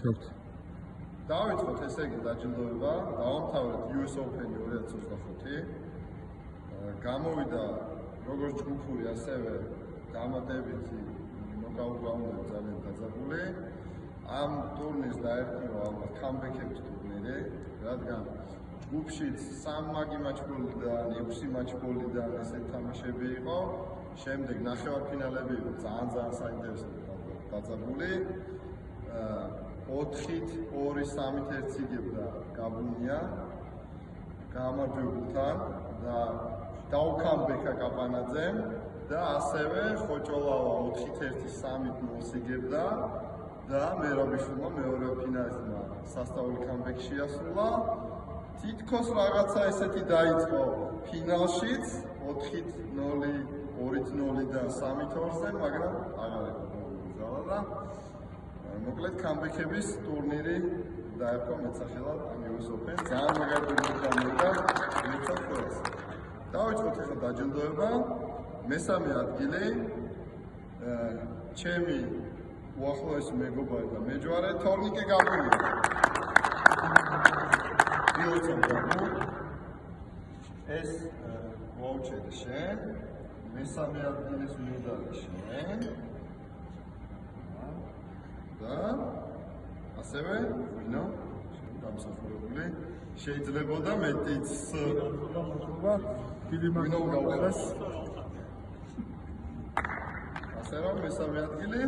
გულისხმობთ? დავიწყოთ ესე იგი დაჯილდოება, დავამთავრეთ US Open 2025. გამოვიდა როგორც ჯგუფური, ასევე დამატებითი ნოკაუტ რაუნდები ძალიან დაძაბული. ამ ტურნირს დაერქმევა ალბათ comeback-ების ტურნირი, რადგან ჯგუფშიც 3 მაგი მაჩბოლიდან, 6 მაჩბოლიდან ესე თამაშები იყო. შემდეგ ნახევარფინალები იყო ძალიან საინტერესო დაძაბული. 4-ით 2-3-ით ერთს იგებდა გაბუნია გამარჯვებულთან და დაუკამბექა კაპანაძემ და ასევე ხოჭოლავა 4-ით 1-3-ით 0-ს იგებდა და მერაბიშვილმა მეორე ფინალისტმა სასწაული კამბექი შეასრულა. თითქოს რაღაცა ესეთი დაიწყო ფინალშიც 4-ით 0, 2-ით 0-დან 3-ით 2-ზე, მაგრამ აღარ იყო და მოკლედ კამბექების ტურნირი დაერქვა მეტსახელად US Open. ძალიან მაგარი ტურნირი მეცად ყველას. დავიწყოთ ახლა დაჯილდოება. მესამე ადგილი ჩემი უახლოესი მეგობარი და მეჯვარე თორნიკე გაბუნია. ეს ვაუჩერი შენ, მესამე ადგილის მედალი შენ და ასევე ვინო დამსახურებული შეიძლებოდა მეტიც ვინო გავყარეს ასე რომ მესამე ადგილი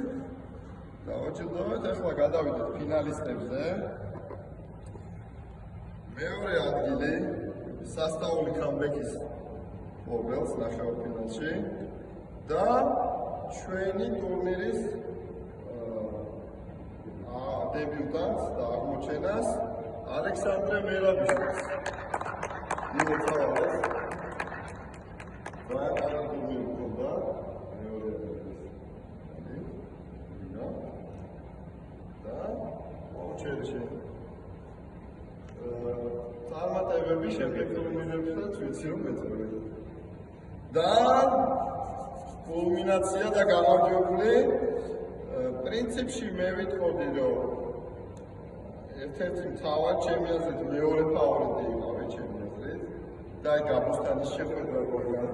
დავაჯილდოვეთ. ახლა გადავიდეთ ფინალისტებზე. მეორე ადგილი სასწაული კამბექის მოგელს ნახევარფინალში და ჩვენი ტურნირის დებიუტანტს და აღმოჩენას ალექსანდრე მერაბიშვილს. მოგწევს. ძალიან ტურნირი გქონდა მეორე ადგილს. და მოჩერჩე. წარმატებები შემდეგ ტურნირებსაც ვიცი რომ მეწევი. და კულმინაცია და გამარჯვებული პრინციპში მე ვიტყოდი რომ ერთ-ერთი მთავარ ჩემი აზრით მეორე ფავორიტი იყავი ჩემი აზრით და აი გაბუსტანის შეხვედრა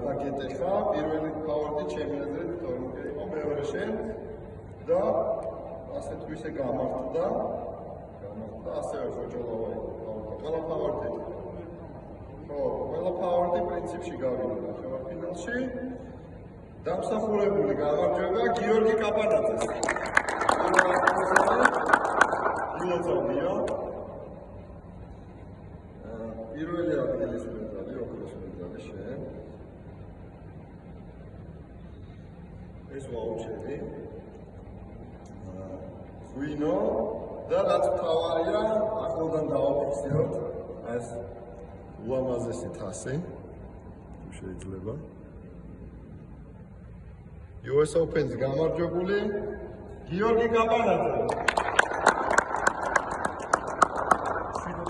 გაგეტეხა პირველი ფავორიტი ჩემი აზრით თორნიკე იყო, მეორე შენ და ასე თუ ისე გამართდა ასევე ხოჭოლავა იყო ყველა ფავორიტი. ხო, ყველა ფავორიტი პრინციპში გავიდა ნახევარფინალში. დამსახურებული გამარჯვება გიორგი კაპანაძეს. პირველი ადგილის მედალი, ოქროს მედალი შენ. ეს ვაუჩერი. ვინო და რაც მთავარია, ახლოდან დავაფიქსიროთ ეს ულამაზესი თასი. შეიძლება. US Open-ს გამარჯვებული გიორგი კაპანაძე.